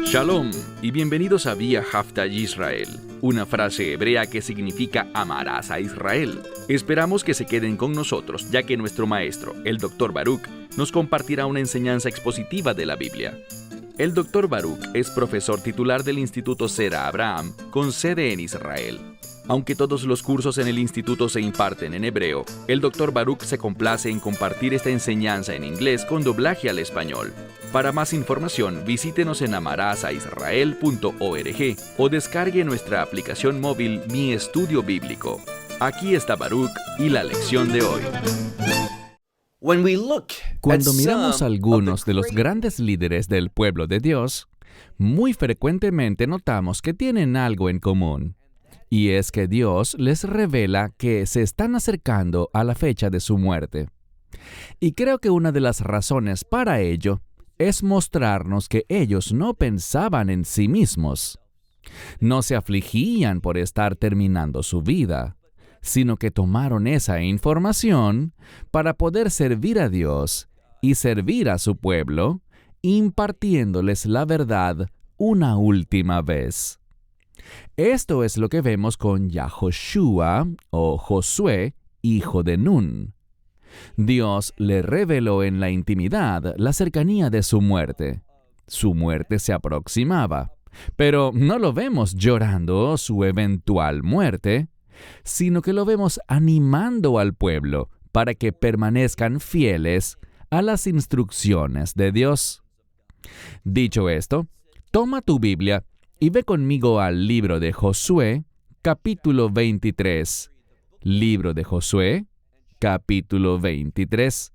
Shalom y bienvenidos a Vía Haftaj Israel, una frase hebrea que significa amarás a Israel. Esperamos que se queden con nosotros, ya que nuestro maestro, el Dr. Baruch, nos compartirá una enseñanza expositiva de la Biblia. El Dr. Baruch es profesor titular del Instituto Zera Abraham, con sede en Israel. Aunque todos los cursos en el instituto se imparten en hebreo, el Dr. Baruch se complace en compartir esta enseñanza en inglés con doblaje al español. Para más información, visítenos en amarasaisrael.org o descargue nuestra aplicación móvil Mi Estudio Bíblico. Aquí está Baruch y la lección de hoy. Cuando miramos a algunos de los grandes líderes del pueblo de Dios, muy frecuentemente notamos que tienen algo en común. Y es que Dios les revela que se están acercando a la fecha de su muerte. Y creo que una de las razones para ello es mostrarnos que ellos no pensaban en sí mismos. No se afligían por estar terminando su vida, sino que tomaron esa información para poder servir a Dios y servir a su pueblo, impartiéndoles la verdad una última vez. Esto es lo que vemos con Yahoshua o Josué, hijo de Nun. Dios le reveló en la intimidad la cercanía de su muerte. Su muerte se aproximaba, pero no lo vemos llorando su eventual muerte, sino que lo vemos animando al pueblo para que permanezcan fieles a las instrucciones de Dios. Dicho esto, toma tu Biblia y ve conmigo al libro de Josué, capítulo 23. Libro de Josué, capítulo 23.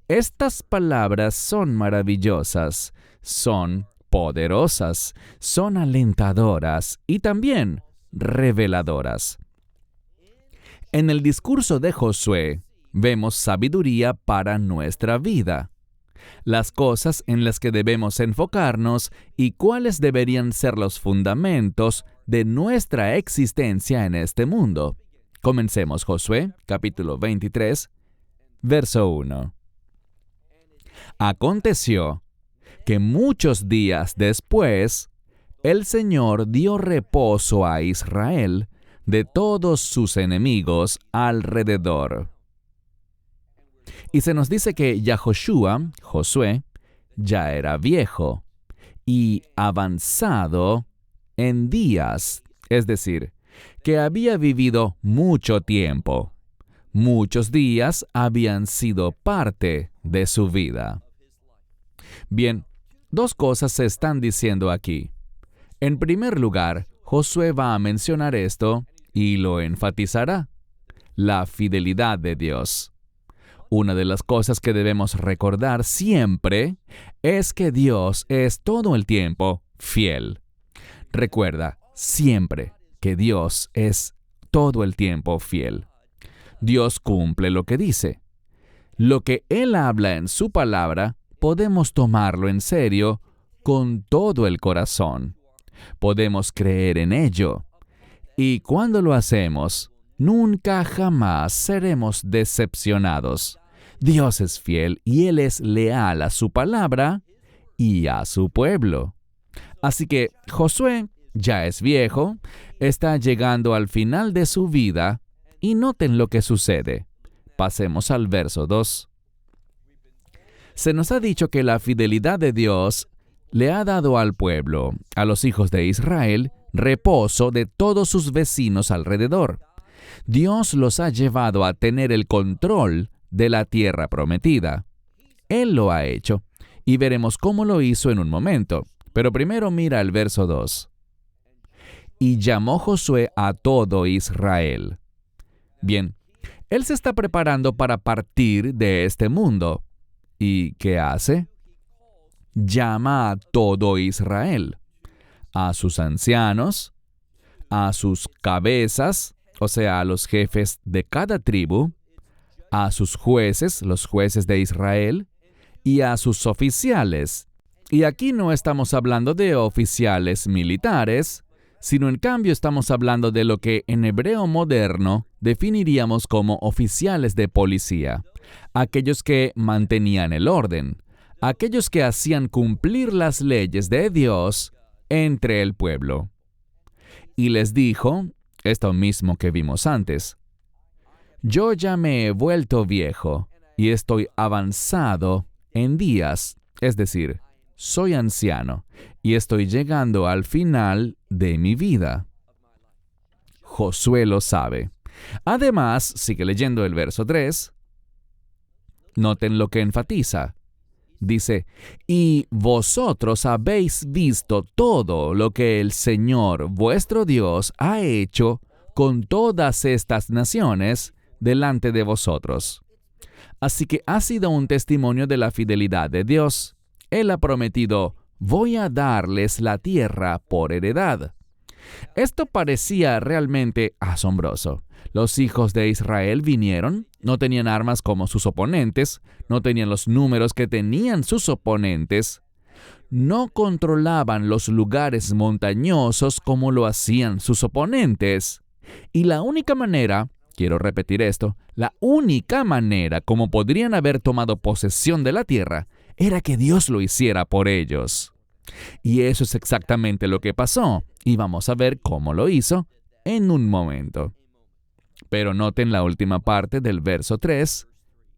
Estas palabras son maravillosas, son poderosas, son alentadoras y también reveladoras. En el discurso de Josué, vemos sabiduría para nuestra vida, las cosas en las que debemos enfocarnos y cuáles deberían ser los fundamentos de nuestra existencia en este mundo. Comencemos Josué, capítulo 23, verso 1. Aconteció que muchos días después, el Señor dio reposo a Israel de todos sus enemigos alrededor. Y se nos dice que Yahoshua, Josué, ya era viejo y avanzado en días, es decir, que había vivido mucho tiempo. Muchos días habían sido parte de su vida. Bien, dos cosas se están diciendo aquí. En primer lugar, Josué va a mencionar esto y lo enfatizará: la fidelidad de Dios. Una de las cosas que debemos recordar siempre es que Dios es todo el tiempo fiel. Recuerda siempre que Dios es todo el tiempo fiel. Dios cumple lo que dice. Lo que Él habla en su palabra, podemos tomarlo en serio con todo el corazón. Podemos creer en ello. Y cuando lo hacemos, nunca jamás seremos decepcionados. Dios es fiel y Él es leal a su palabra y a su pueblo. Así que Josué ya es viejo, está llegando al final de su vida y noten lo que sucede. Pasemos al verso 2. Se nos ha dicho que la fidelidad de Dios le ha dado al pueblo, a los hijos de Israel, reposo de todos sus vecinos alrededor. Dios los ha llevado a tener el control de la tierra prometida. Él lo ha hecho, y veremos cómo lo hizo en un momento. Pero primero mira el verso 2. Y llamó Josué a todo Israel. Bien, él se está preparando para partir de este mundo. ¿Y qué hace? Llama a todo Israel, a sus ancianos, a sus cabezas, o sea, a los jefes de cada tribu, a sus jueces, los jueces de Israel, y a sus oficiales. Y aquí no estamos hablando de oficiales militares, sino en cambio estamos hablando de lo que en hebreo moderno definiríamos como oficiales de policía, aquellos que mantenían el orden, aquellos que hacían cumplir las leyes de Dios entre el pueblo. Y les dijo esto mismo que vimos antes: yo ya me he vuelto viejo y estoy avanzado en días, es decir, soy anciano y estoy llegando al final de mi vida. Josué lo sabe. Además, sigue leyendo el verso 3. Noten lo que enfatiza. Dice, y vosotros habéis visto todo lo que el Señor vuestro Dios ha hecho con todas estas naciones delante de vosotros. Así que ha sido un testimonio de la fidelidad de Dios. Él ha prometido, voy a darles la tierra por heredad. Esto parecía realmente asombroso. Los hijos de Israel vinieron, no tenían armas como sus oponentes, no tenían los números que tenían sus oponentes, no controlaban los lugares montañosos como lo hacían sus oponentes. Y la única manera, quiero repetir esto, la única manera como podrían haber tomado posesión de la tierra era que Dios lo hiciera por ellos. Y eso es exactamente lo que pasó, y vamos a ver cómo lo hizo en un momento. Pero noten la última parte del verso 3,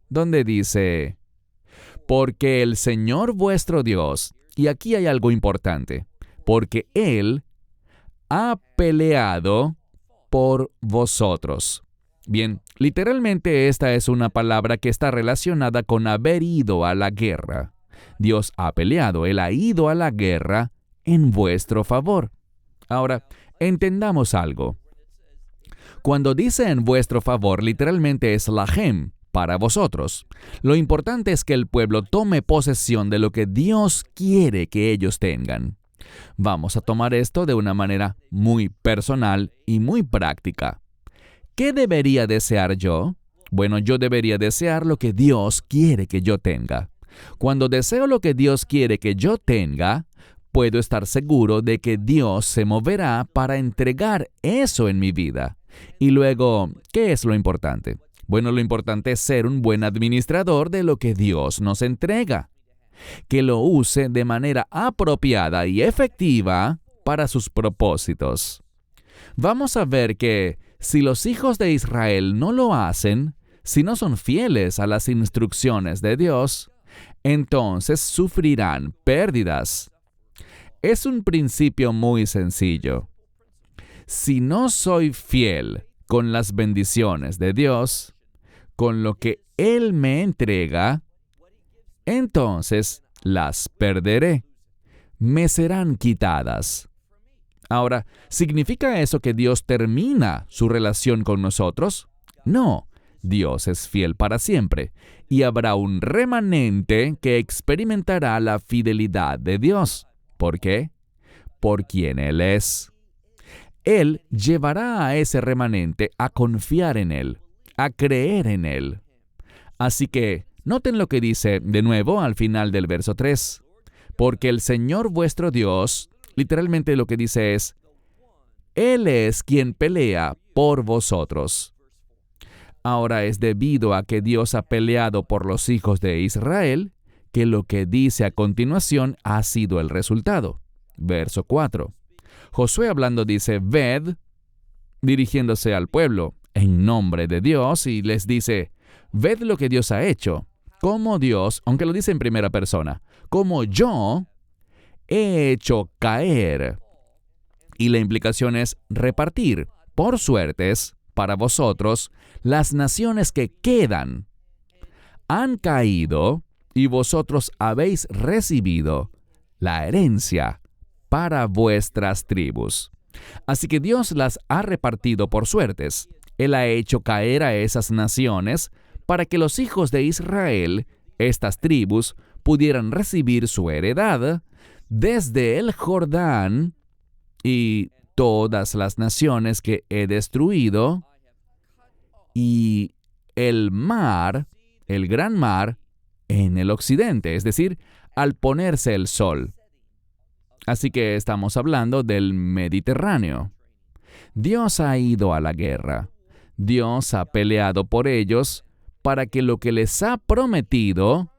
donde dice, porque el Señor vuestro Dios, y aquí hay algo importante, porque Él ha peleado por vosotros. Bien, literalmente esta es una palabra que está relacionada con haber ido a la guerra. Dios ha peleado, Él ha ido a la guerra en vuestro favor. Ahora, entendamos algo. Cuando dice en vuestro favor, literalmente es lahem, para vosotros. Lo importante es que el pueblo tome posesión de lo que Dios quiere que ellos tengan. Vamos a tomar esto de una manera muy personal y muy práctica. ¿Qué debería desear yo? Bueno, yo debería desear lo que Dios quiere que yo tenga. Cuando deseo lo que Dios quiere que yo tenga, puedo estar seguro de que Dios se moverá para entregar eso en mi vida. Y luego, ¿qué es lo importante? Bueno, lo importante es ser un buen administrador de lo que Dios nos entrega. Que lo use de manera apropiada y efectiva para sus propósitos. Vamos a ver que si los hijos de Israel no lo hacen, si no son fieles a las instrucciones de Dios, entonces sufrirán pérdidas. Es un principio muy sencillo. Si no soy fiel con las bendiciones de Dios, con lo que Él me entrega, entonces las perderé. Me serán quitadas. Ahora, ¿significa eso que Dios termina su relación con nosotros? No, Dios es fiel para siempre, y habrá un remanente que experimentará la fidelidad de Dios. ¿Por qué? Por quien Él es. Él llevará a ese remanente a confiar en Él, a creer en Él. Así que, noten lo que dice de nuevo al final del verso 3. Porque el Señor vuestro Dios, literalmente lo que dice es, Él es quien pelea por vosotros. Ahora es debido a que Dios ha peleado por los hijos de Israel, que lo que dice a continuación ha sido el resultado. Verso 4. Josué hablando dice, ved, dirigiéndose al pueblo, en nombre de Dios, y les dice, ved lo que Dios ha hecho, como Dios, aunque lo dice en primera persona, como yo he hecho caer. Y la implicación es repartir, por suertes, para vosotros, las naciones que quedan. Han caído, y vosotros habéis recibido la herencia para vuestras tribus. Así que Dios las ha repartido por suertes. Él ha hecho caer a esas naciones para que los hijos de Israel, estas tribus, pudieran recibir su heredad desde el Jordán y todas las naciones que he destruido y el mar, el gran mar, en el occidente, es decir, al ponerse el sol. Así que estamos hablando del Mediterráneo. Dios ha ido a la guerra. Dios ha peleado por ellos para que lo que les ha prometido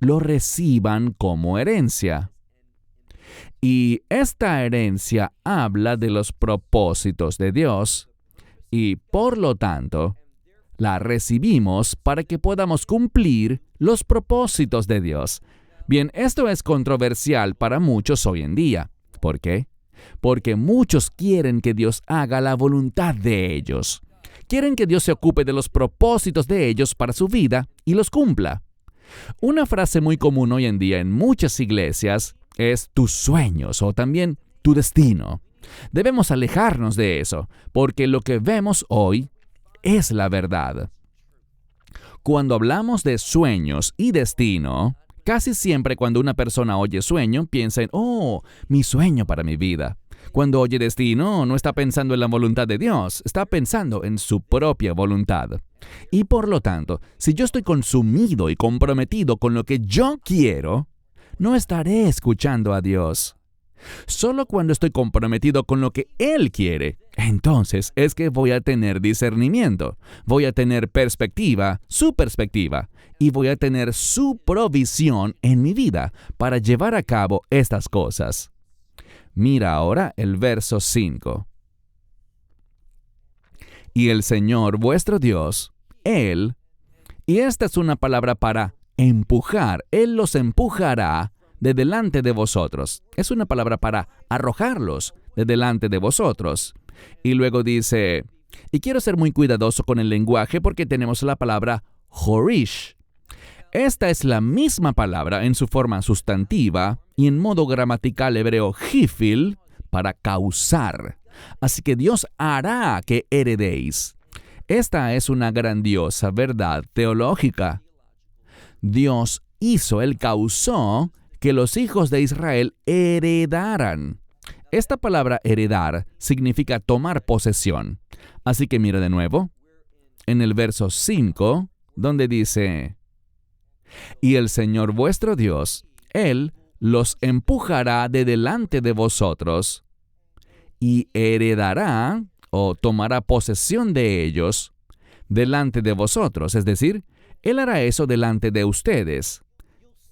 lo reciban como herencia. Y esta herencia habla de los propósitos de Dios y, por lo tanto, la recibimos para que podamos cumplir los propósitos de Dios. Bien, esto es controversial para muchos hoy en día. ¿Por qué? Porque muchos quieren que Dios haga la voluntad de ellos. Quieren que Dios se ocupe de los propósitos de ellos para su vida y los cumpla. Una frase muy común hoy en día en muchas iglesias es tus sueños o también tu destino. Debemos alejarnos de eso, porque lo que vemos hoy es la verdad. Cuando hablamos de sueños y destino, casi siempre cuando una persona oye sueño, piensa en, mi sueño para mi vida. Cuando oye destino, no está pensando en la voluntad de Dios, está pensando en su propia voluntad. Y por lo tanto, si yo estoy consumido y comprometido con lo que yo quiero, no estaré escuchando a Dios. Solo cuando estoy comprometido con lo que Él quiere, entonces es que voy a tener discernimiento, voy a tener perspectiva, su perspectiva, y voy a tener su provisión en mi vida para llevar a cabo estas cosas. Mira ahora el verso 5. Y el Señor vuestro Dios, Él, y esta es una palabra para empujar, Él los empujará de delante de vosotros. Es una palabra para arrojarlos de delante de vosotros. Y luego dice, y quiero ser muy cuidadoso con el lenguaje porque tenemos la palabra horish. Esta es la misma palabra en su forma sustantiva y en modo gramatical hebreo hifil para causar. Así que Dios hará que heredéis. Esta es una grandiosa verdad teológica. Dios hizo, Él causó que los hijos de Israel heredaran. Esta palabra heredar significa tomar posesión. Así que mira de nuevo, en el verso 5, donde dice, y el Señor vuestro Dios, Él los empujará de delante de vosotros y heredará o tomará posesión de ellos delante de vosotros. Es decir, Él hará eso delante de ustedes.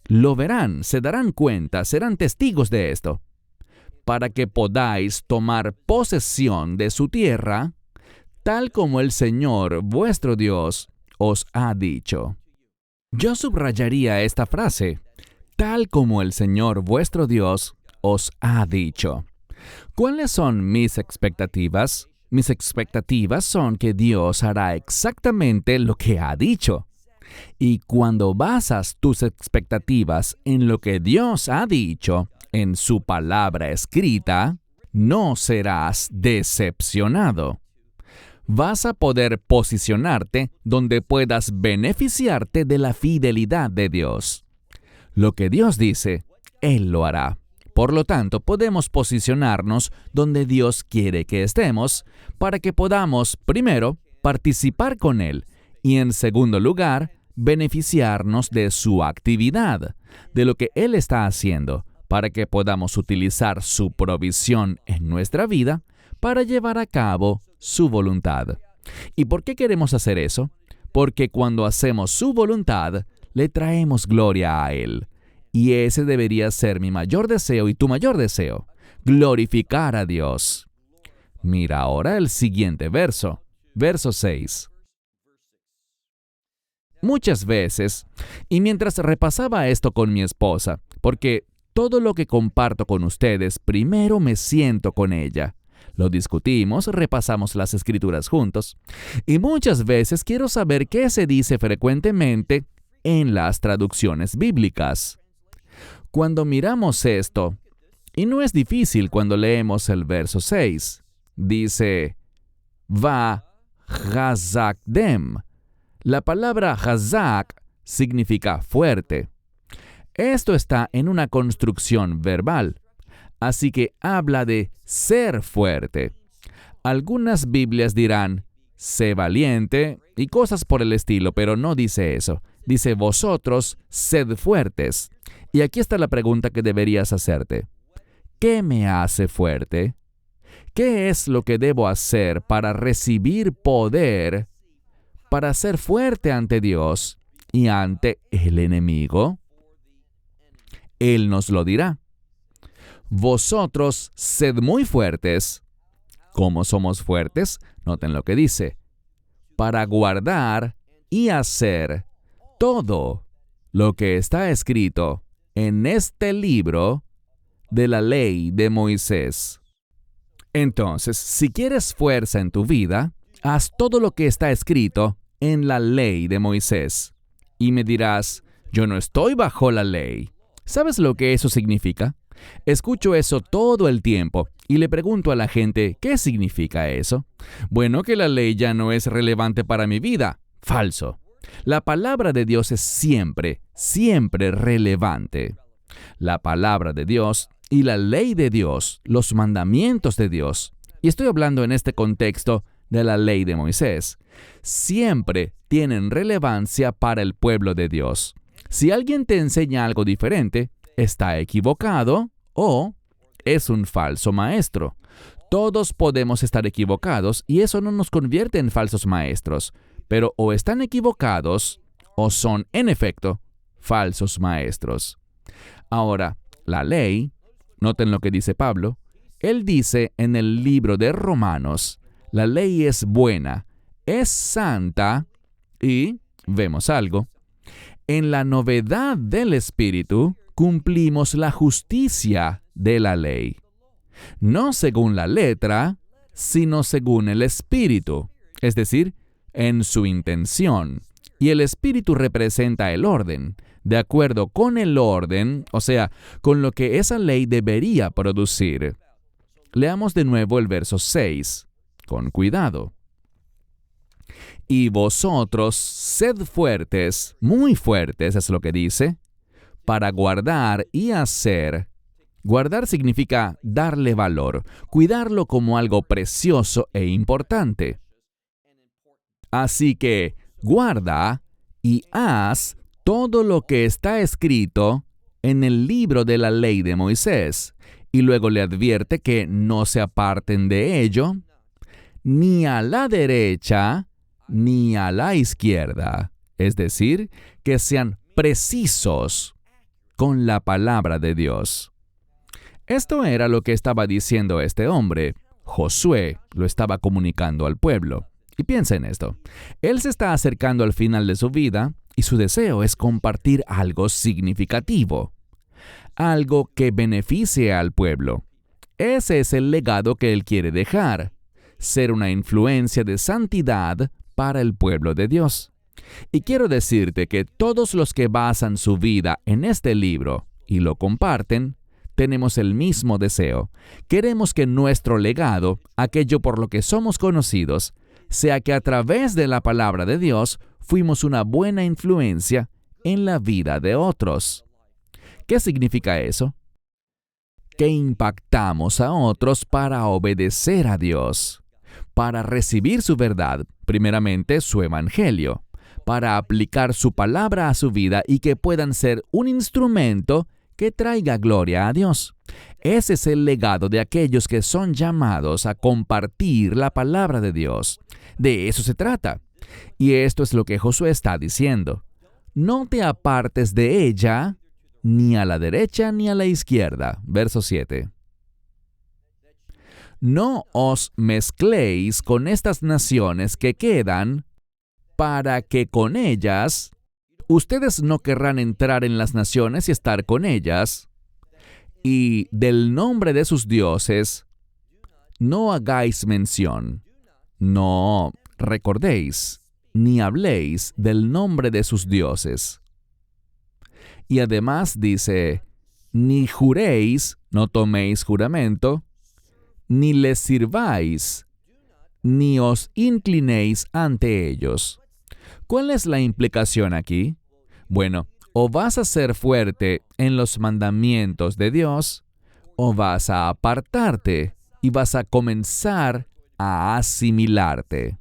Lo verán, se darán cuenta, serán testigos de esto, para que podáis tomar posesión de su tierra, tal como el Señor vuestro Dios os ha dicho. Yo subrayaría esta frase, tal como el Señor vuestro Dios os ha dicho. ¿Cuáles son mis expectativas? Mis expectativas son que Dios hará exactamente lo que ha dicho. Y cuando basas tus expectativas en lo que Dios ha dicho, en su palabra escrita, no serás decepcionado. Vas a poder posicionarte donde puedas beneficiarte de la fidelidad de Dios. Lo que Dios dice, Él lo hará. Por lo tanto, podemos posicionarnos donde Dios quiere que estemos para que podamos, primero, participar con Él y, en segundo lugar, beneficiarnos de su actividad, de lo que Él está haciendo, para que podamos utilizar su provisión en nuestra vida para llevar a cabo su voluntad. ¿Y por qué queremos hacer eso? Porque cuando hacemos su voluntad, le traemos gloria a Él. Y ese debería ser mi mayor deseo y tu mayor deseo, glorificar a Dios. Mira ahora el siguiente verso, verso 6. Muchas veces, y mientras repasaba esto con mi esposa, porque todo lo que comparto con ustedes, primero me siento con ella. Lo discutimos, repasamos las escrituras juntos, y muchas veces quiero saber qué se dice frecuentemente en las traducciones bíblicas. Cuando miramos esto, y no es difícil cuando leemos el verso 6, dice, va chazakdem. La palabra chazak significa fuerte. Esto está en una construcción verbal, así que habla de ser fuerte. Algunas Biblias dirán, sé valiente y cosas por el estilo, pero no dice eso. Dice, vosotros sed fuertes. Y aquí está la pregunta que deberías hacerte. ¿qué me hace fuerte? ¿Qué es lo que debo hacer para recibir poder, para ser fuerte ante Dios y ante el enemigo? Él nos lo dirá. Vosotros sed muy fuertes. ¿Cómo somos fuertes? Noten lo que dice. Para guardar y hacer todo lo que está escrito en este libro de la ley de Moisés. Entonces, si quieres fuerza en tu vida, haz todo lo que está escrito en la ley de Moisés. Y me dirás, yo no estoy bajo la ley. ¿Sabes lo que eso significa? Escucho eso todo el tiempo y le pregunto a la gente, ¿qué significa eso? Bueno, que la ley ya no es relevante para mi vida. Falso. La palabra de Dios es siempre, siempre relevante. La palabra de Dios y la ley de Dios, los mandamientos de Dios, y estoy hablando en este contexto de la ley de Moisés, siempre tienen relevancia para el pueblo de Dios. Si alguien te enseña algo diferente, está equivocado o es un falso maestro. Todos podemos estar equivocados y eso no nos convierte en falsos maestros, pero o están equivocados o son, en efecto, falsos maestros. Ahora, la ley, noten lo que dice Pablo, él dice en el libro de Romanos, la ley es buena, es santa y, vemos algo, en la novedad del Espíritu cumplimos la justicia de la ley. No según la letra, sino según el Espíritu, es decir, en su intención. Y el Espíritu representa el orden, de acuerdo con el orden, o sea, con lo que esa ley debería producir. Leamos de nuevo el verso 6, con cuidado. Y vosotros sed fuertes, muy fuertes es lo que dice, para guardar y hacer. Guardar significa darle valor, cuidarlo como algo precioso e importante. Así que guarda y haz todo lo que está escrito en el libro de la ley de Moisés. Y luego le advierte que no se aparten de ello, ni a la derecha, ni a la izquierda. Es decir, que sean precisos con la palabra de Dios. Esto era lo que estaba diciendo este hombre. Josué lo estaba comunicando al pueblo. Y piensa en esto. Él se está acercando al final de su vida y su deseo es compartir algo significativo. Algo que beneficie al pueblo. Ese es el legado que él quiere dejar. Ser una influencia de santidad para el pueblo de Dios. Y quiero decirte que todos los que basan su vida en este libro y lo comparten, tenemos el mismo deseo. Queremos que nuestro legado, aquello por lo que somos conocidos, sea que a través de la palabra de Dios fuimos una buena influencia en la vida de otros. ¿Qué significa eso? Que impactamos a otros para obedecer a Dios, para recibir su verdad, primeramente su evangelio, para aplicar su palabra a su vida y que puedan ser un instrumento que traiga gloria a Dios. Ese es el legado de aquellos que son llamados a compartir la palabra de Dios. De eso se trata. Y esto es lo que Josué está diciendo. No te apartes de ella, ni a la derecha ni a la izquierda. Verso 7. No os mezcléis con estas naciones que quedan, para que con ellas ustedes no querrán entrar en las naciones y estar con ellas, y del nombre de sus dioses no hagáis mención, no recordéis, ni habléis del nombre de sus dioses. Y además dice, ni juréis, no toméis juramento, ni les sirváis, ni os inclinéis ante ellos. ¿Cuál es la implicación aquí? Bueno, o vas a ser fuerte en los mandamientos de Dios, o vas a apartarte y vas a comenzar a asimilarte.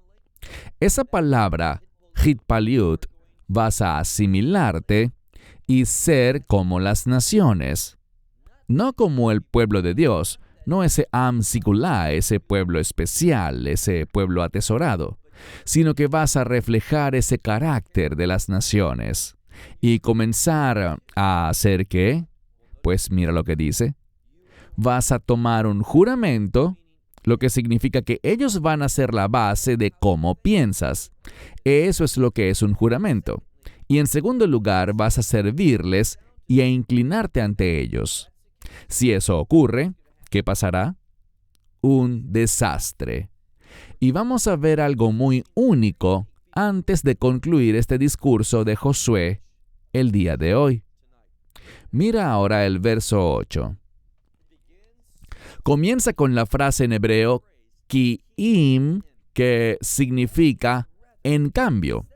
Esa palabra, hitpaliut, vas a asimilarte y ser como las naciones. No como el pueblo de Dios, no ese Am Sigulá, ese pueblo especial, ese pueblo atesorado, sino que vas a reflejar ese carácter de las naciones y comenzar a hacer ¿qué? Pues mira lo que dice. Vas a tomar un juramento, lo que significa que ellos van a ser la base de cómo piensas. Eso es lo que es un juramento. Y en segundo lugar, vas a servirles y a inclinarte ante ellos. Si eso ocurre, ¿qué pasará? Un desastre. Y vamos a ver algo muy único antes de concluir este discurso de Josué el día de hoy. Mira ahora el verso 8. Comienza con la frase en hebreo ki'im, que significa en cambio.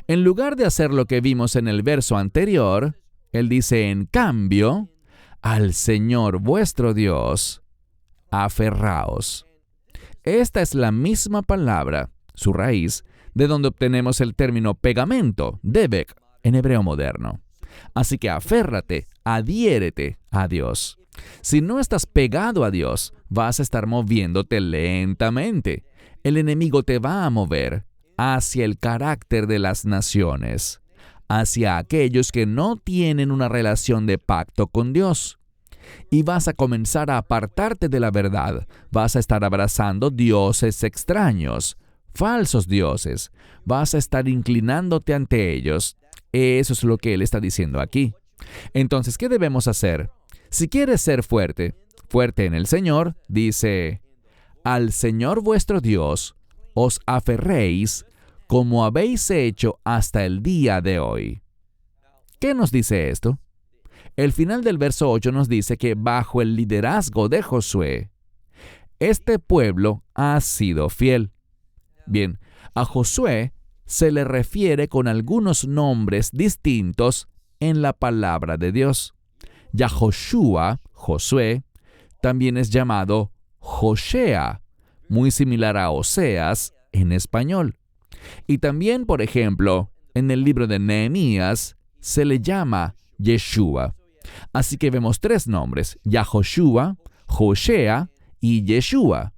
En lugar de hacer lo que vimos en el verso anterior, él dice en cambio, al Señor vuestro Dios, aferraos. Esta es la misma palabra, su raíz, de donde obtenemos el término pegamento, debek, en hebreo moderno. Así que aférrate, adhiérete a Dios. Si no estás pegado a Dios, vas a estar moviéndote lentamente. El enemigo te va a mover hacia el carácter de las naciones, hacia aquellos que no tienen una relación de pacto con Dios. Y vas a comenzar a apartarte de la verdad. Vas a estar abrazando dioses extraños, falsos dioses. Vas a estar inclinándote ante ellos. Eso es lo que él está diciendo aquí. Entonces, ¿qué debemos hacer? Si quieres ser fuerte en el Señor, dice, al Señor vuestro Dios os aferréis como habéis hecho hasta el día de hoy. ¿Qué nos dice esto? El final del verso 8 nos dice que bajo el liderazgo de Josué, este pueblo ha sido fiel. Bien, a Josué se le refiere con algunos nombres distintos en la palabra de Dios. Yahoshua, Josué, también es llamado Joshea, muy similar a Oseas en español. Y también, por ejemplo, en el libro de Nehemías se le llama Yeshua. Así que vemos tres nombres, Yahoshua, Joshea y Yeshua.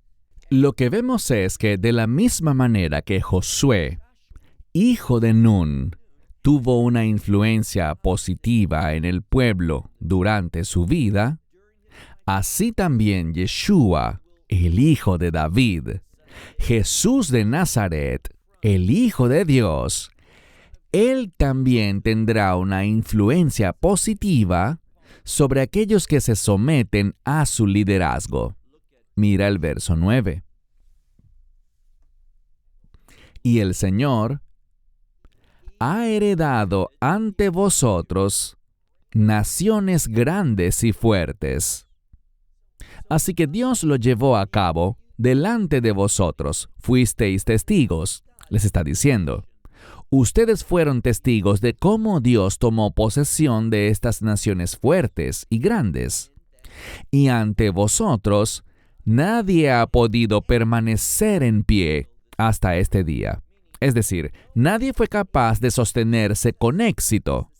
Lo que vemos es que de la misma manera que Josué, hijo de Nun, tuvo una influencia positiva en el pueblo durante su vida, así también Yeshua, el hijo de David, Jesús de Nazaret, el Hijo de Dios, él también tendrá una influencia positiva sobre aquellos que se someten a su liderazgo. Mira el verso 9. Y el Señor ha heredado ante vosotros naciones grandes y fuertes. Así que Dios lo llevó a cabo delante de vosotros. Fuisteis testigos, les está diciendo. Ustedes fueron testigos de cómo Dios tomó posesión de estas naciones fuertes y grandes. Y ante vosotros, nadie ha podido permanecer en pie hasta este día. Es decir, nadie fue capaz de sostenerse con éxito.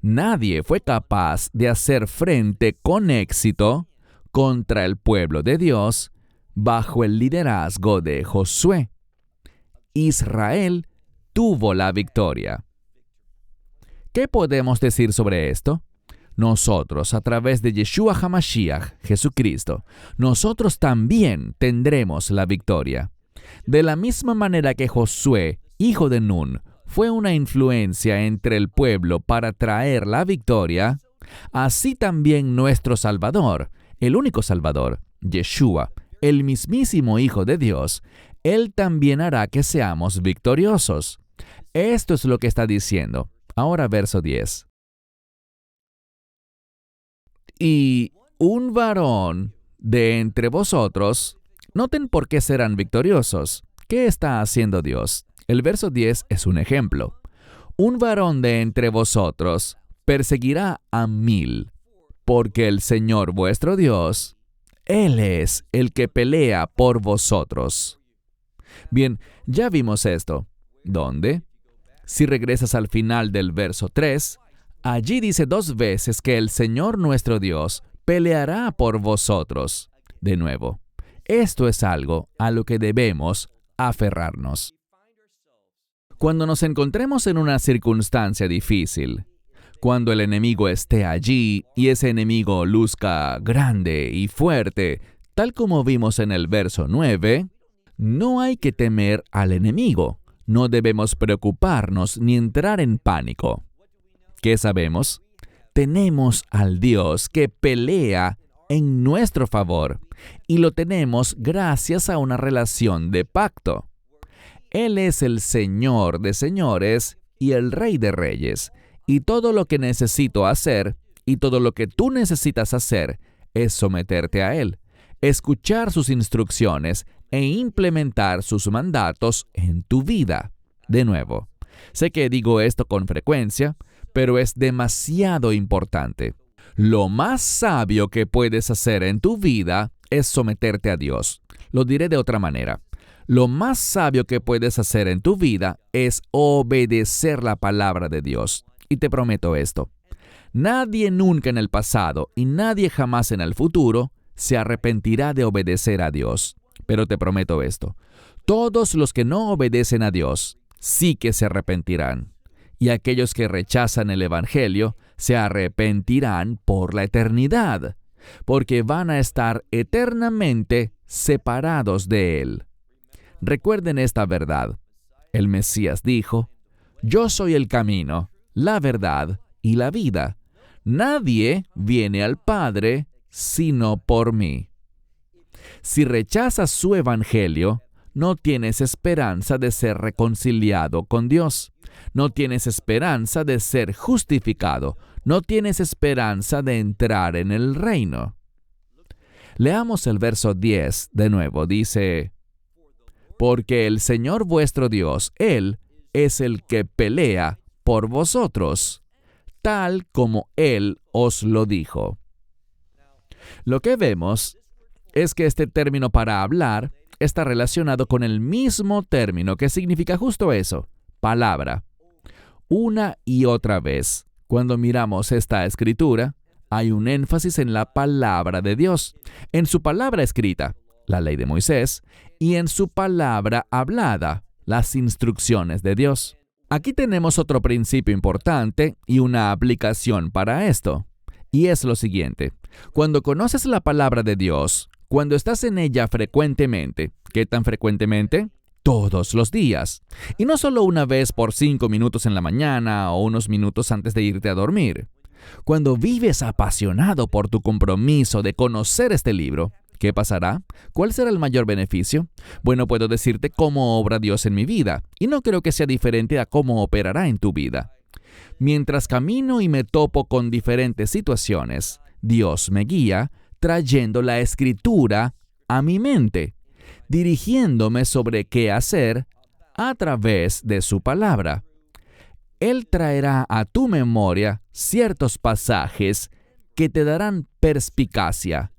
Nadie fue capaz de hacer frente con éxito contra el pueblo de Dios bajo el liderazgo de Josué. Israel tuvo la victoria. ¿Qué podemos decir sobre esto? Nosotros, a través de Yeshua HaMashiach, Jesucristo, nosotros también tendremos la victoria. De la misma manera que Josué, hijo de Nun, fue una influencia entre el pueblo para traer la victoria, así también nuestro Salvador, el único Salvador, Yeshua, el mismísimo Hijo de Dios, Él también hará que seamos victoriosos. Esto es lo que está diciendo. Ahora verso 10. Y un varón de entre vosotros, noten por qué serán victoriosos. ¿Qué está haciendo Dios? El verso 10 es un ejemplo. Un varón de entre vosotros perseguirá a 1000, porque el Señor vuestro Dios, Él es el que pelea por vosotros. Bien, ya vimos esto. ¿Dónde? Si regresas al final del verso 3, allí dice 2 veces que el Señor nuestro Dios peleará por vosotros. De nuevo, esto es algo a lo que debemos aferrarnos. Cuando nos encontremos en una circunstancia difícil, cuando el enemigo esté allí y ese enemigo luzca grande y fuerte, tal como vimos en el verso 9, no hay que temer al enemigo. No debemos preocuparnos ni entrar en pánico. ¿Qué sabemos? Tenemos al Dios que pelea en nuestro favor y lo tenemos gracias a una relación de pacto. Él es el Señor de señores y el Rey de reyes, y todo lo que necesito hacer y todo lo que tú necesitas hacer es someterte a Él, escuchar sus instrucciones e implementar sus mandatos en tu vida. De nuevo, sé que digo esto con frecuencia, pero es demasiado importante. Lo más sabio que puedes hacer en tu vida es someterte a Dios. Lo diré de otra manera. Lo más sabio que puedes hacer en tu vida es obedecer la palabra de Dios. Y te prometo esto. Nadie nunca en el pasado y nadie jamás en el futuro se arrepentirá de obedecer a Dios. Pero te prometo esto. Todos los que no obedecen a Dios sí que se arrepentirán. Y aquellos que rechazan el Evangelio se arrepentirán por la eternidad, porque van a estar eternamente separados de Él. Recuerden esta verdad. El Mesías dijo, «Yo soy el camino, la verdad y la vida. Nadie viene al Padre sino por mí». Si rechazas su Evangelio, no tienes esperanza de ser reconciliado con Dios. No tienes esperanza de ser justificado. No tienes esperanza de entrar en el reino. Leamos el verso 10 de nuevo. Dice, «Porque el Señor vuestro Dios, Él es el que pelea por vosotros, tal como Él os lo dijo». Lo que vemos es que este término para hablar está relacionado con el mismo término que significa justo eso, palabra. Una y otra vez, cuando miramos esta escritura, hay un énfasis en la palabra de Dios, en su palabra escrita, la ley de Moisés, y en su palabra hablada, las instrucciones de Dios. Aquí tenemos otro principio importante y una aplicación para esto, y es lo siguiente. Cuando conoces la palabra de Dios, cuando estás en ella frecuentemente, ¿qué tan frecuentemente? Todos los días. Y no solo una vez por 5 minutos en la mañana o unos minutos antes de irte a dormir. Cuando vives apasionado por tu compromiso de conocer este libro, ¿qué pasará? ¿Cuál será el mayor beneficio? Bueno, puedo decirte cómo obra Dios en mi vida, y no creo que sea diferente a cómo operará en tu vida. Mientras camino y me topo con diferentes situaciones, Dios me guía trayendo la Escritura a mi mente, dirigiéndome sobre qué hacer a través de su palabra. Él traerá a tu memoria ciertos pasajes que te darán perspicacia,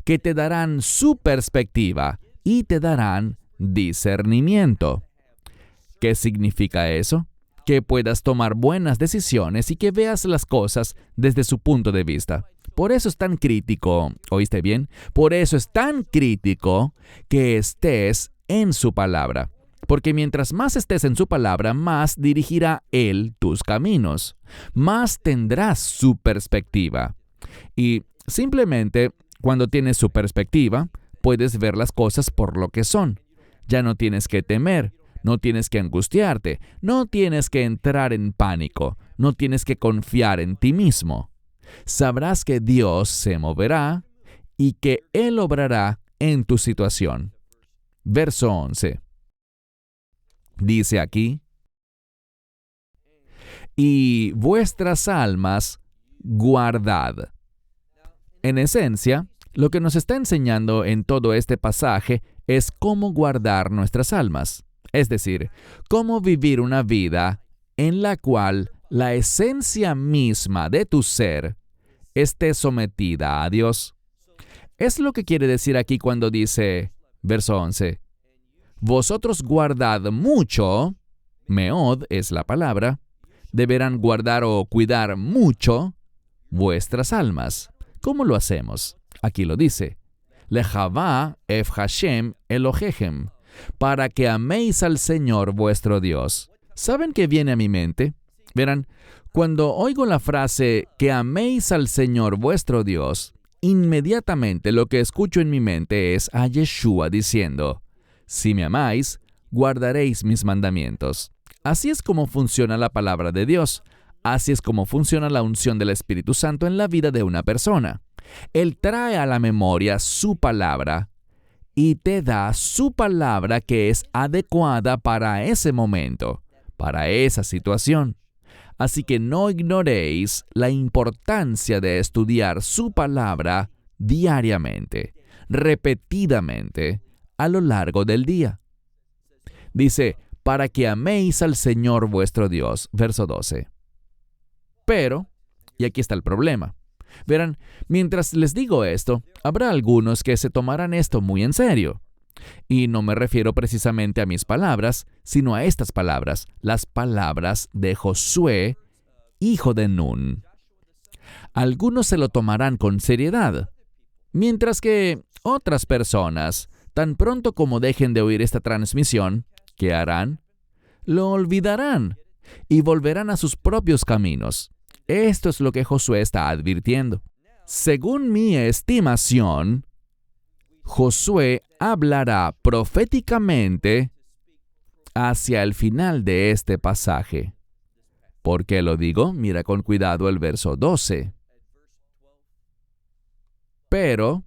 que te darán su perspectiva y te darán discernimiento. ¿Qué significa eso? Que puedas tomar buenas decisiones y que veas las cosas desde su punto de vista. Por eso es tan crítico, ¿oíste bien? Por eso es tan crítico que estés en su palabra. Porque mientras más estés en su palabra, más dirigirá Él tus caminos. Más tendrás su perspectiva. Y simplemente, cuando tienes su perspectiva, puedes ver las cosas por lo que son. Ya no tienes que temer, no tienes que angustiarte, no tienes que entrar en pánico, no tienes que confiar en ti mismo. Sabrás que Dios se moverá y que Él obrará en tu situación. Verso 11. Dice aquí, «Y vuestras almas guardad». En esencia, lo que nos está enseñando en todo este pasaje es cómo guardar nuestras almas. Es decir, cómo vivir una vida en la cual la esencia misma de tu ser esté sometida a Dios. Es lo que quiere decir aquí cuando dice, verso 11, «Vosotros guardad mucho», meod es la palabra, «deberán guardar o cuidar mucho vuestras almas». ¿Cómo lo hacemos? Aquí lo dice. Lehavá ef Hashem Elohechem, para que améis al Señor vuestro Dios. ¿Saben qué viene a mi mente? Verán, cuando oigo la frase que améis al Señor vuestro Dios, inmediatamente lo que escucho en mi mente es a Yeshua diciendo, si me amáis, guardaréis mis mandamientos. Así es como funciona la palabra de Dios. Así es como funciona la unción del Espíritu Santo en la vida de una persona. Él trae a la memoria su palabra y te da su palabra que es adecuada para ese momento, para esa situación. Así que no ignoréis la importancia de estudiar su palabra diariamente, repetidamente, a lo largo del día. Dice, para que améis al Señor vuestro Dios, verso 12. Pero, y aquí está el problema. Verán, mientras les digo esto, habrá algunos que se tomarán esto muy en serio. Y no me refiero precisamente a mis palabras, sino a estas palabras, las palabras de Josué, hijo de Nun. Algunos se lo tomarán con seriedad, mientras que otras personas, tan pronto como dejen de oír esta transmisión, ¿qué harán? Lo olvidarán y volverán a sus propios caminos. Esto es lo que Josué está advirtiendo. Según mi estimación, Josué hablará proféticamente hacia el final de este pasaje. ¿Por qué lo digo? Mira con cuidado el verso 12. Pero,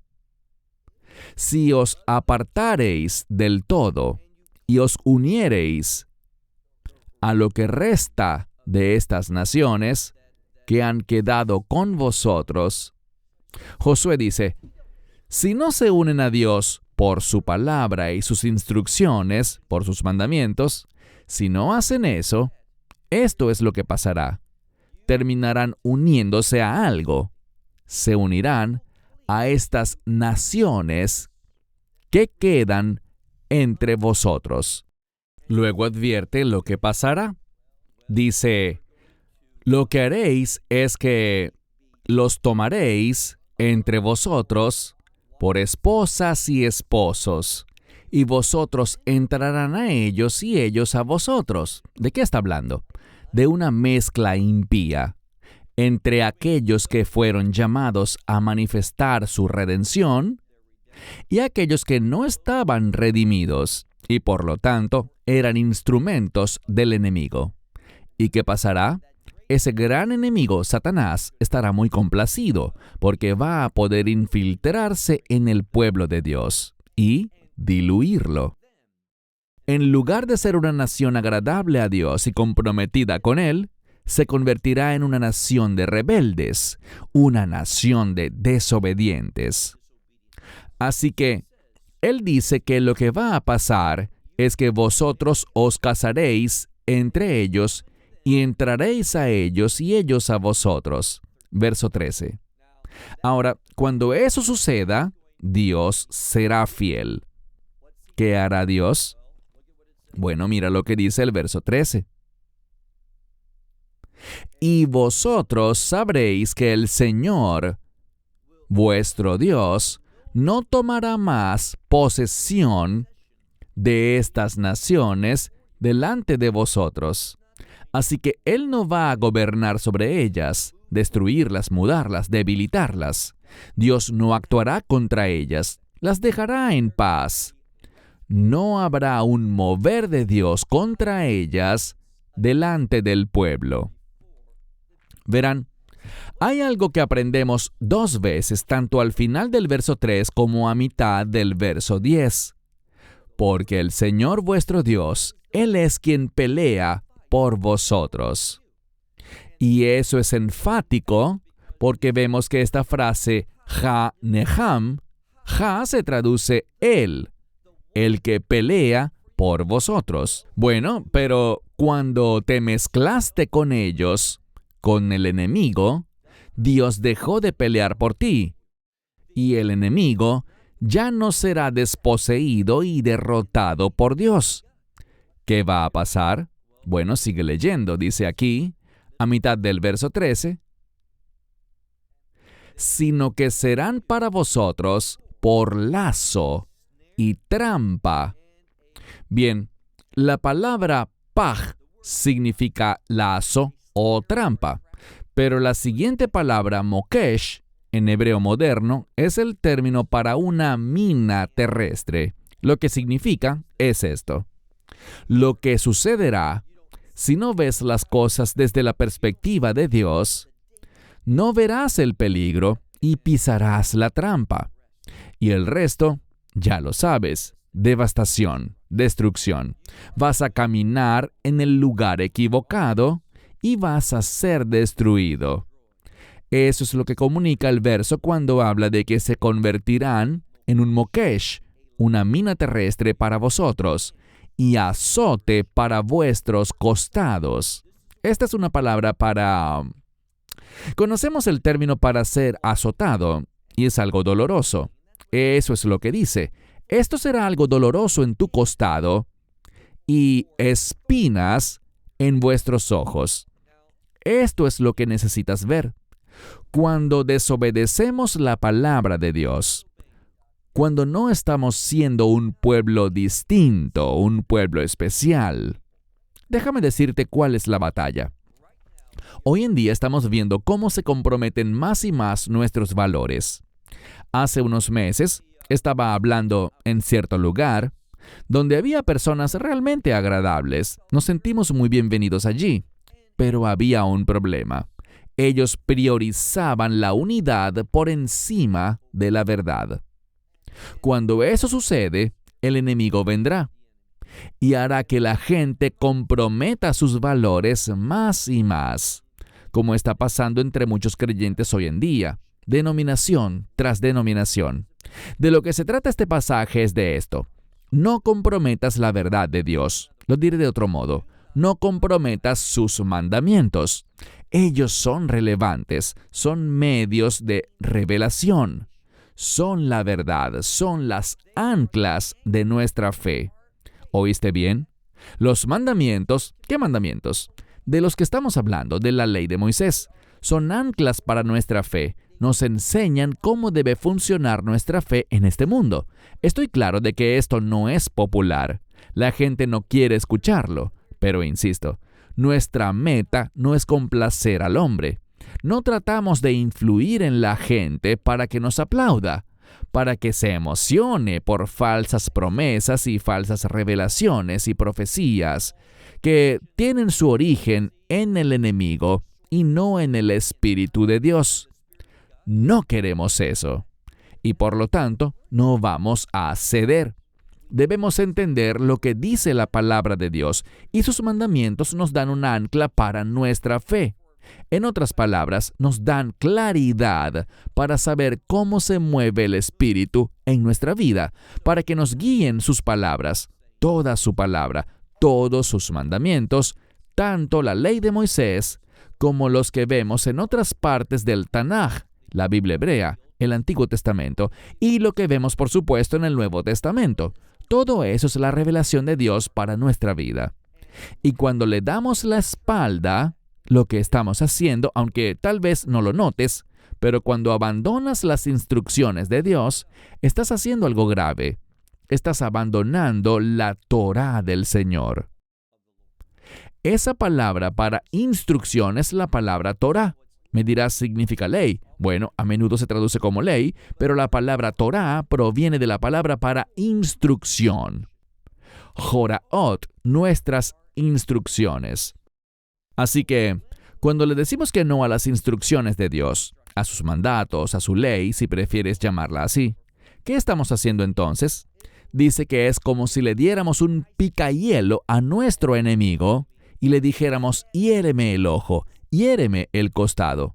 si os apartareis del todo y os uniereis a lo que resta de estas naciones que han quedado con vosotros, Josué dice, si no se unen a Dios por su palabra y sus instrucciones, por sus mandamientos, si no hacen eso, esto es lo que pasará. Terminarán uniéndose a algo. Se unirán a estas naciones que quedan entre vosotros. Luego advierte lo que pasará. Dice, lo que haréis es que los tomaréis entre vosotros por esposas y esposos, y vosotros entrarán a ellos y ellos a vosotros. ¿De qué está hablando? De una mezcla impía entre aquellos que fueron llamados a manifestar su redención y aquellos que no estaban redimidos y por lo tanto eran instrumentos del enemigo. ¿Y qué pasará? Ese gran enemigo, Satanás, estará muy complacido porque va a poder infiltrarse en el pueblo de Dios y diluirlo. En lugar de ser una nación agradable a Dios y comprometida con Él, se convertirá en una nación de rebeldes, una nación de desobedientes. Así que, Él dice que lo que va a pasar es que vosotros os casaréis entre ellos y entraréis a ellos y ellos a vosotros. Verso 13. Ahora, cuando eso suceda, Dios será fiel. ¿Qué hará Dios? Bueno, mira lo que dice el verso 13. Y vosotros sabréis que el Señor, vuestro Dios, no tomará más posesión de estas naciones delante de vosotros. Así que Él no va a gobernar sobre ellas, destruirlas, mudarlas, debilitarlas. Dios no actuará contra ellas, las dejará en paz. No habrá un mover de Dios contra ellas delante del pueblo. Verán, hay algo que aprendemos dos veces, tanto al final del verso 3 como a mitad del verso 10. Porque el Señor vuestro Dios, Él es quien pelea por vosotros. Y eso es enfático porque vemos que esta frase Ha-Neham, Ha se traduce Él, el que pelea por vosotros. Bueno, pero cuando te mezclaste con ellos, con el enemigo, Dios dejó de pelear por ti. Y el enemigo ya no será desposeído y derrotado por Dios. ¿Qué va a pasar? Bueno, sigue leyendo, dice aquí, a mitad del verso 13. sino que serán para vosotros por lazo y trampa. Bien, la palabra paj significa lazo o trampa, pero la siguiente palabra mokesh, en hebreo moderno, es el término para una mina terrestre. Lo que significa es esto: lo que sucederá si no ves las cosas desde la perspectiva de Dios, no verás el peligro y pisarás la trampa. Y el resto, ya lo sabes: devastación, destrucción. Vas a caminar en el lugar equivocado y vas a ser destruido. Eso es lo que comunica el verso cuando habla de que se convertirán en un mokesh, una mina terrestre para vosotros, y azote para vuestros costados. Esta es una palabra para... Conocemos el término para ser azotado, y es algo doloroso. Eso es lo que dice: esto será algo doloroso en tu costado y espinas en vuestros ojos. Esto es lo que necesitas ver. Cuando desobedecemos la palabra de Dios, cuando no estamos siendo un pueblo distinto, un pueblo especial, déjame decirte cuál es la batalla. Hoy en día estamos viendo cómo se comprometen más y más nuestros valores. Hace unos meses estaba hablando en cierto lugar donde había personas realmente agradables. Nos sentimos muy bienvenidos allí, pero había un problema. Ellos priorizaban la unidad por encima de la verdad. Cuando eso sucede, el enemigo vendrá y hará que la gente comprometa sus valores más y más, como está pasando entre muchos creyentes hoy en día, denominación tras denominación. De lo que se trata este pasaje es de esto: no comprometas la verdad de Dios. Lo diré de otro modo: no comprometas sus mandamientos. Ellos son relevantes, son medios de revelación, son la verdad, son las anclas de nuestra fe. ¿Oíste bien? Los mandamientos, ¿qué mandamientos? De los que estamos hablando, de la ley de Moisés, son anclas para nuestra fe. Nos enseñan cómo debe funcionar nuestra fe en este mundo. Estoy claro de que esto no es popular. La gente no quiere escucharlo, pero insisto, nuestra meta no es complacer al hombre. No tratamos de influir en la gente para que nos aplauda, para que se emocione por falsas promesas y falsas revelaciones y profecías que tienen su origen en el enemigo y no en el Espíritu de Dios. No queremos eso, y por lo tanto no vamos a ceder. Debemos entender lo que dice la palabra de Dios, y sus mandamientos nos dan un ancla para nuestra fe. En otras palabras, nos dan claridad para saber cómo se mueve el Espíritu en nuestra vida, para que nos guíen sus palabras, toda su palabra, todos sus mandamientos, tanto la ley de Moisés como los que vemos en otras partes del Tanaj, la Biblia hebrea, el Antiguo Testamento, y lo que vemos, por supuesto, en el Nuevo Testamento. Todo eso es la revelación de Dios para nuestra vida. Y cuando le damos la espalda, lo que estamos haciendo, aunque tal vez no lo notes, pero cuando abandonas las instrucciones de Dios, estás haciendo algo grave. Estás abandonando la Torá del Señor. Esa palabra para instrucción es la palabra Torá. Me dirás, ¿significa ley? Bueno, a menudo se traduce como ley, pero la palabra Torá proviene de la palabra para instrucción. Joraot, nuestras instrucciones. Así que, cuando le decimos que no a las instrucciones de Dios, a sus mandatos, a su ley, si prefieres llamarla así, ¿qué estamos haciendo entonces? Dice que es como si le diéramos un picahielo a nuestro enemigo y le dijéramos: hiéreme el ojo, hiéreme el costado.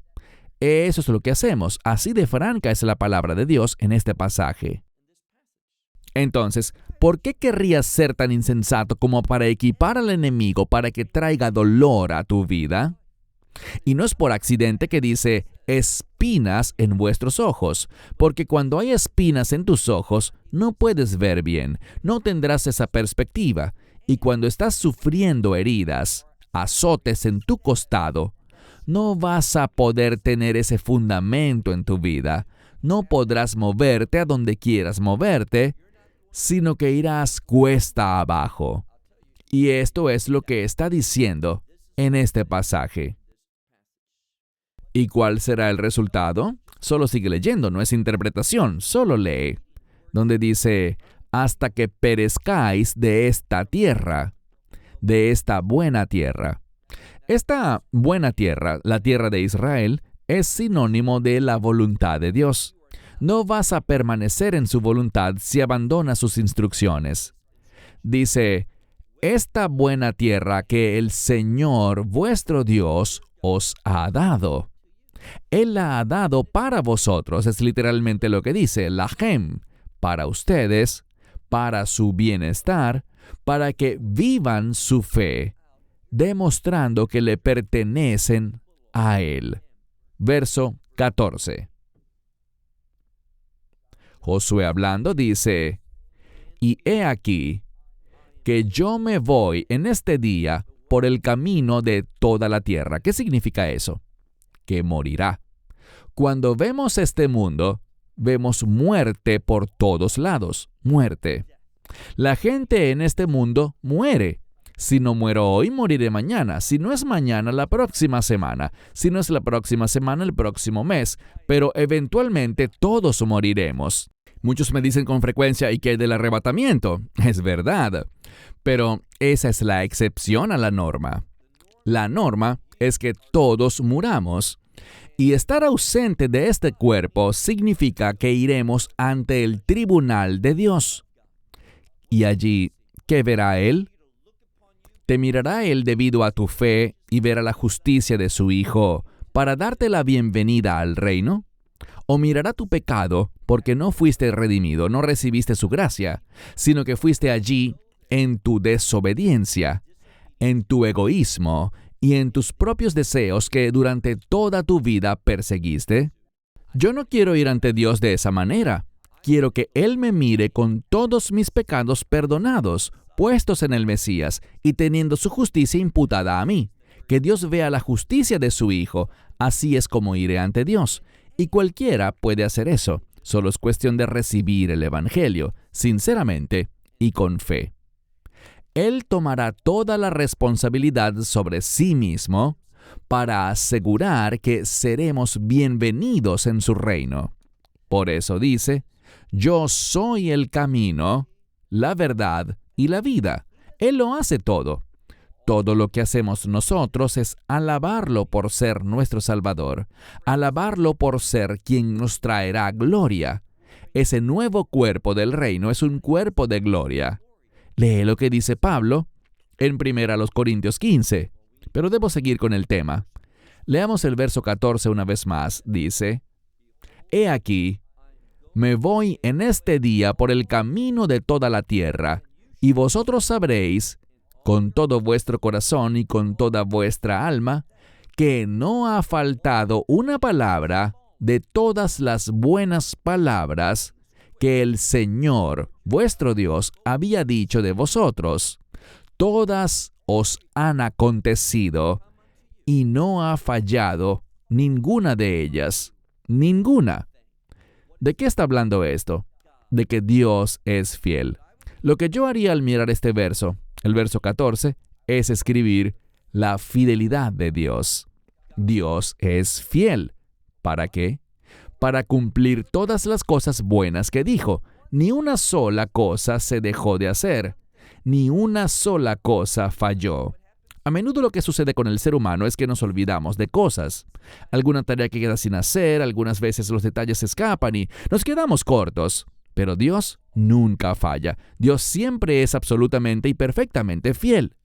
Eso es lo que hacemos. Así de franca es la palabra de Dios en este pasaje. Entonces, ¿por qué querrías ser tan insensato como para equipar al enemigo para que traiga dolor a tu vida? Y no es por accidente que dice espinas en vuestros ojos, porque cuando hay espinas en tus ojos, no puedes ver bien, no tendrás esa perspectiva, y cuando estás sufriendo heridas, azotes en tu costado, no vas a poder tener ese fundamento en tu vida. No podrás moverte a donde quieras moverte, sino que irás cuesta abajo. Y esto es lo que está diciendo en este pasaje. ¿Y cuál será el resultado? Solo sigue leyendo, no es interpretación, solo lee. Donde dice, hasta que perezcáis de esta tierra, de esta buena tierra. Esta buena tierra, la tierra de Israel, es sinónimo de la voluntad de Dios. No vas a permanecer en su voluntad si abandonas sus instrucciones. Dice, esta buena tierra que el Señor vuestro Dios os ha dado. Él la ha dado para vosotros, es literalmente lo que dice, lahem, para ustedes, para su bienestar, para que vivan su fe, demostrando que le pertenecen a Él. Verso 14. Josué hablando dice, y he aquí que yo me voy en este día por el camino de toda la tierra. ¿Qué significa eso? Que morirá. Cuando vemos este mundo, vemos muerte por todos lados, muerte. La gente en este mundo muere. Si no muero hoy, moriré mañana. Si no es mañana, la próxima semana. Si no es la próxima semana, el próximo mes. Pero eventualmente todos moriremos. Muchos me dicen con frecuencia, ¿y qué hay del arrebatamiento? Es verdad. Pero esa es la excepción a la norma. La norma es que todos muramos. Y estar ausente de este cuerpo significa que iremos ante el tribunal de Dios. Y allí, ¿qué verá Él? Te mirará Él debido a tu fe y verá la justicia de su Hijo para darte la bienvenida al reino. ¿O mirará tu pecado porque no fuiste redimido, no recibiste su gracia, sino que fuiste allí en tu desobediencia, en tu egoísmo y en tus propios deseos que durante toda tu vida perseguiste? Yo no quiero ir ante Dios de esa manera. Quiero que Él me mire con todos mis pecados perdonados, puestos en el Mesías y teniendo su justicia imputada a mí. Que Dios vea la justicia de su Hijo. Así es como iré ante Dios. Y cualquiera puede hacer eso. Solo es cuestión de recibir el Evangelio, sinceramente y con fe. Él tomará toda la responsabilidad sobre sí mismo para asegurar que seremos bienvenidos en su reino. Por eso dice, yo soy el camino, la verdad y la vida. Él lo hace todo. Todo lo que hacemos nosotros es alabarlo por ser nuestro Salvador, alabarlo por ser quien nos traerá gloria. Ese nuevo cuerpo del reino es un cuerpo de gloria. Lee lo que dice Pablo en 1 Corintios 15, pero debo seguir con el tema. Leamos el verso 14 una vez más. Dice, he aquí, me voy en este día por el camino de toda la tierra, y vosotros sabréis, con todo vuestro corazón y con toda vuestra alma, que no ha faltado una palabra de todas las buenas palabras que el Señor, vuestro Dios, había dicho de vosotros. Todas os han acontecido, y no ha fallado ninguna de ellas. Ninguna. ¿De qué está hablando esto? De que Dios es fiel. Lo que yo haría al mirar este verso, el verso 14, es escribir la fidelidad de Dios. Dios es fiel. ¿Para qué? Para cumplir todas las cosas buenas que dijo. Ni una sola cosa se dejó de hacer. Ni una sola cosa falló. A menudo lo que sucede con el ser humano es que nos olvidamos de cosas. Alguna tarea que queda sin hacer, algunas veces los detalles se escapan y nos quedamos cortos. Pero Dios nunca falla. Dios siempre es absolutamente y perfectamente fiel.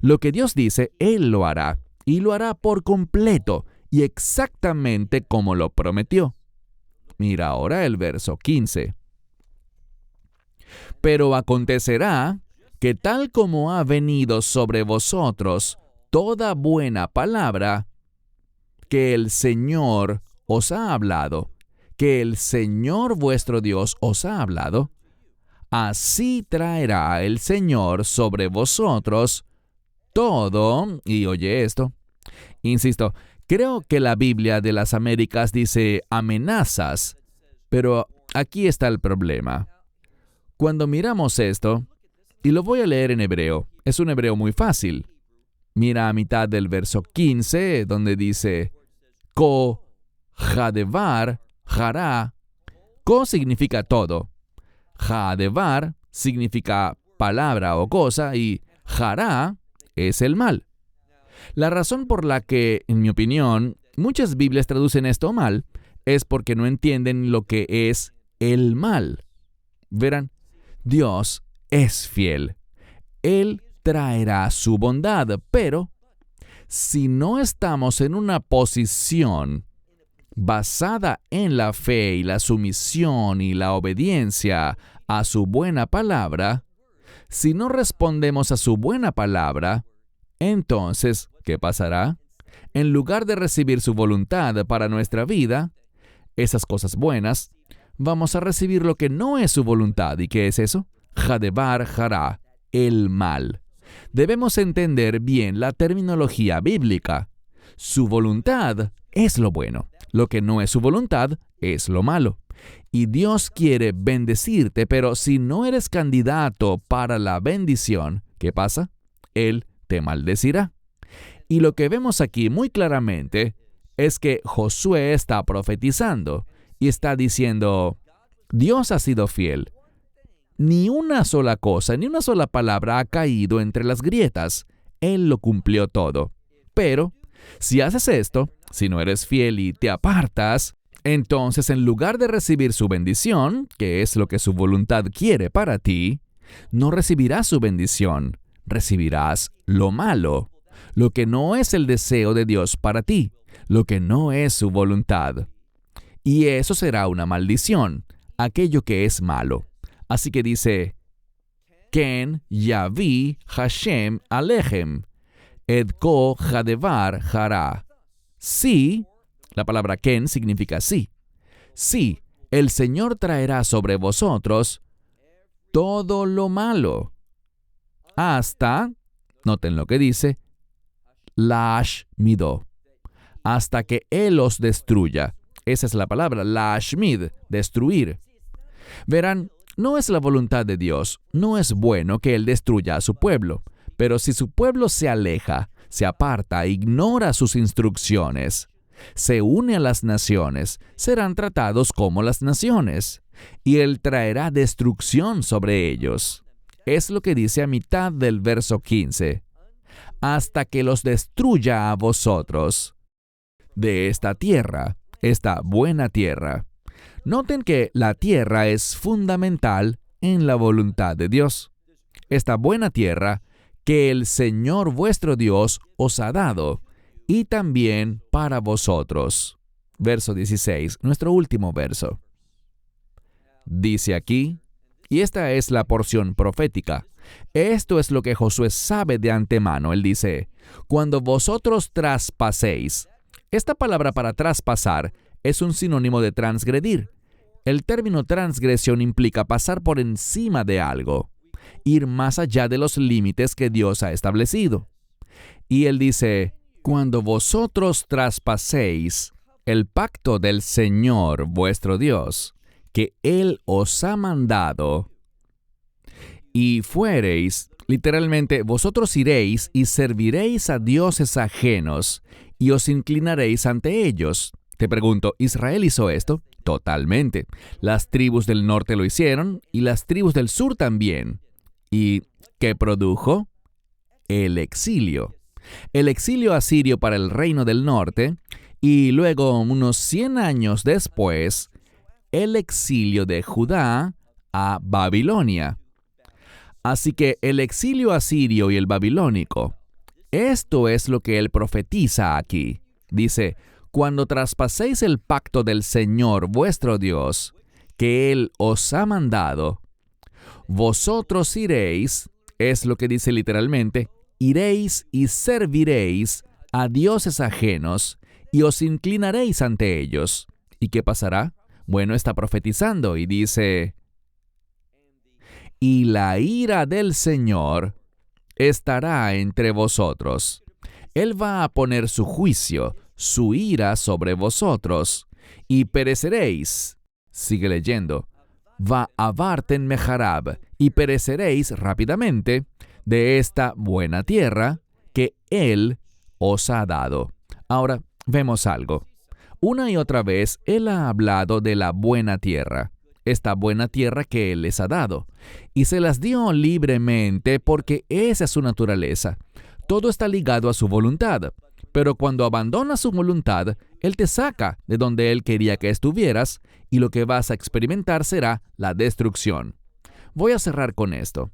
Lo que Dios dice, Él lo hará. Y lo hará por completo y exactamente como lo prometió. Mira ahora el verso 15. Pero acontecerá que tal como ha venido sobre vosotros toda buena palabra que el Señor os ha hablado, que el Señor vuestro Dios os ha hablado, así traerá el Señor sobre vosotros todo, y oye esto, insisto, Creo que la Biblia de las Américas dice amenazas, pero aquí está el problema. Cuando miramos esto, y lo voy a leer en hebreo, es un hebreo muy fácil. Mira a mitad del verso 15, donde dice, Ko Hadevar Hará. Ko significa todo. Hadevar significa palabra o cosa y Hará es el mal. La razón por la que, en mi opinión, muchas Biblias traducen esto mal es porque no entienden lo que es el mal. Verán, Dios es fiel. Él traerá su bondad, pero si no estamos en una posición basada en la fe y la sumisión y la obediencia a su buena palabra, si no respondemos a su buena palabra, entonces, ¿qué pasará? En lugar de recibir su voluntad para nuestra vida, esas cosas buenas, vamos a recibir lo que no es su voluntad. ¿Y qué es eso? Hadevar Hará, el mal. Debemos entender bien la terminología bíblica. Su voluntad es lo bueno. Lo que no es su voluntad es lo malo. Y Dios quiere bendecirte, pero si no eres candidato para la bendición, ¿qué pasa? Él te maldecirá. Y lo que vemos aquí muy claramente es que Josué está profetizando y está diciendo, Dios ha sido fiel. Ni una sola cosa, ni una sola palabra ha caído entre las grietas. Él lo cumplió todo. Pero, si haces esto, si no eres fiel y te apartas, entonces en lugar de recibir su bendición, que es lo que su voluntad quiere para ti, no recibirás su bendición, recibirás lo malo, lo que no es el deseo de Dios para ti, lo que no es su voluntad. Y eso será una maldición, aquello que es malo. Así que dice, Ken Yavi Hashem Alechem, Edko Hadevar Hará. Sí, la palabra Ken significa sí. Sí, el Señor traerá sobre vosotros todo lo malo. Hasta, noten lo que dice, Lash Mido. Hasta que Él os destruya. Esa es la palabra, Lashmid, destruir. Verán, no es la voluntad de Dios, no es bueno que Él destruya a su pueblo, pero si su pueblo se aleja, se aparta, ignora sus instrucciones, se une a las naciones, serán tratados como las naciones, y Él traerá destrucción sobre ellos. Es lo que dice a mitad del verso 15. Hasta que los destruya a vosotros de esta tierra, esta buena tierra. Noten que la tierra es fundamental en la voluntad de Dios. Esta buena tierra que el Señor vuestro Dios os ha dado, y también para vosotros. Verso 16, nuestro último verso. Dice aquí, y esta es la porción profética. Esto es lo que Josué sabe de antemano. Él dice, cuando vosotros traspaséis. Esta palabra para traspasar es un sinónimo de transgredir. El término transgresión implica pasar por encima de algo, ir más allá de los límites que Dios ha establecido. Y él dice, cuando vosotros traspaséis el pacto del Señor vuestro Dios, que Él os ha mandado, y fuereis, literalmente, vosotros iréis y serviréis a dioses ajenos, y os inclinaréis ante ellos. Te pregunto, ¿Israel hizo esto? Totalmente. Las tribus del norte lo hicieron, y las tribus del sur también. ¿Y qué produjo? El exilio. El exilio asirio para el reino del norte, y luego, unos 100 años después, el exilio de Judá a Babilonia. Así que el exilio asirio y el babilónico, esto es lo que él profetiza aquí. Dice, cuando traspaséis el pacto del Señor vuestro Dios, que Él os ha mandado, vosotros iréis, es lo que dice literalmente, iréis y serviréis a dioses ajenos y os inclinaréis ante ellos. ¿Y qué pasará? Bueno, está profetizando y dice, y la ira del Señor estará entre vosotros. Él va a poner su juicio, su ira sobre vosotros, y pereceréis. Sigue leyendo. Va a Barten Mejarab, y pereceréis rápidamente de esta buena tierra que Él os ha dado. Ahora, vemos algo. Una y otra vez Él ha hablado de la buena tierra, esta buena tierra que Él les ha dado, y se las dio libremente porque esa es su naturaleza. Todo está ligado a su voluntad, pero cuando abandonas su voluntad, Él te saca de donde Él quería que estuvieras, y lo que vas a experimentar será la destrucción. Voy a cerrar con esto.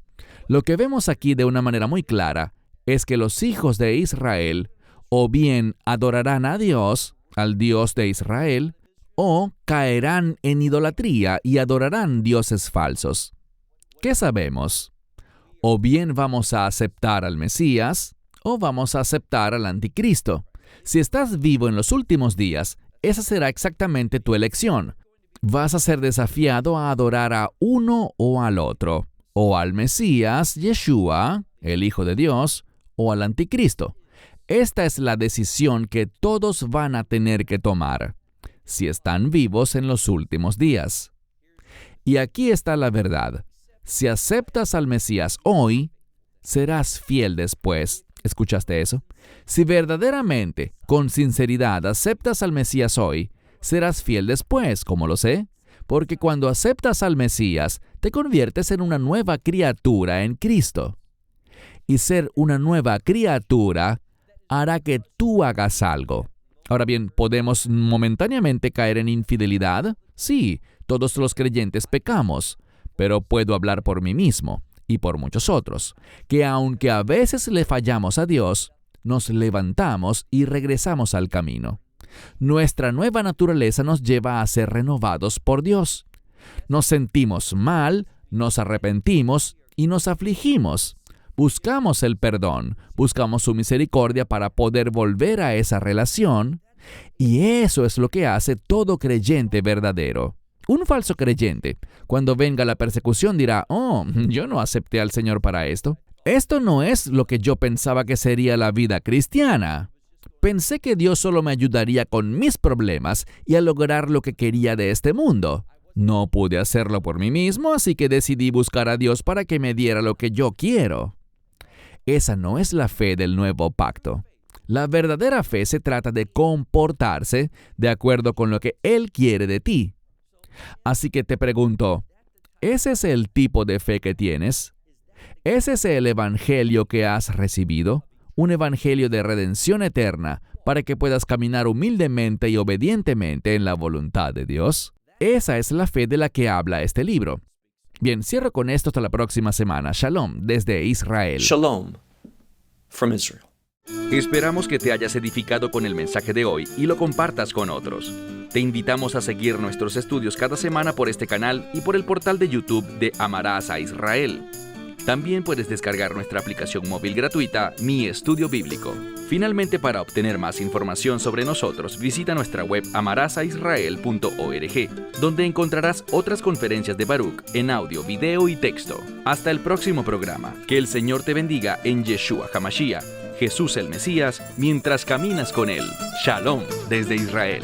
Lo que vemos aquí de una manera muy clara es que los hijos de Israel o bien adorarán a Dios, al Dios de Israel, o caerán en idolatría y adorarán dioses falsos. ¿Qué sabemos? O bien vamos a aceptar al Mesías, o vamos a aceptar al Anticristo. Si estás vivo en los últimos días, esa será exactamente tu elección. Vas a ser desafiado a adorar a uno o al otro, o al Mesías, Yeshua, el Hijo de Dios, o al Anticristo. Esta es la decisión que todos van a tener que tomar, si están vivos en los últimos días. Y aquí está la verdad. Si aceptas al Mesías hoy, serás fiel después. ¿Escuchaste eso? Si verdaderamente, con sinceridad, aceptas al Mesías hoy, serás fiel después. ¿Cómo lo sé? Porque cuando aceptas al Mesías, te conviertes en una nueva criatura en Cristo. Y ser una nueva criatura hará que tú hagas algo. Ahora bien, ¿podemos momentáneamente caer en infidelidad? Sí, todos los creyentes pecamos, pero puedo hablar por mí mismo y por muchos otros, que aunque a veces le fallamos a Dios, nos levantamos y regresamos al camino. Nuestra nueva naturaleza nos lleva a ser renovados por Dios. Nos sentimos mal, nos arrepentimos y nos afligimos. Buscamos el perdón, buscamos su misericordia para poder volver a esa relación, y eso es lo que hace todo creyente verdadero. Un falso creyente, cuando venga la persecución, dirá, yo no acepté al Señor para esto. Esto no es lo que yo pensaba que sería la vida cristiana. Pensé que Dios solo me ayudaría con mis problemas y a lograr lo que quería de este mundo. No pude hacerlo por mí mismo, así que decidí buscar a Dios para que me diera lo que yo quiero. Esa no es la fe del nuevo pacto. La verdadera fe se trata de comportarse de acuerdo con lo que Él quiere de ti. Así que te pregunto, ¿ese es el tipo de fe que tienes? ¿Ese es el evangelio que has recibido? Un evangelio de redención eterna para que puedas caminar humildemente y obedientemente en la voluntad de Dios. Esa es la fe de la que habla este libro. Bien, cierro con esto hasta la próxima semana. Shalom desde Israel. Shalom from Israel. Esperamos que te hayas edificado con el mensaje de hoy y lo compartas con otros. Te invitamos a seguir nuestros estudios cada semana por este canal y por el portal de YouTube de Amarás a Israel. También puedes descargar nuestra aplicación móvil gratuita, Mi Estudio Bíblico. Finalmente, para obtener más información sobre nosotros, visita nuestra web amarasaisrael.org, donde encontrarás otras conferencias de Baruch en audio, video y texto. Hasta el próximo programa. Que el Señor te bendiga en Yeshua HaMashiach, Jesús el Mesías, mientras caminas con Él. Shalom desde Israel.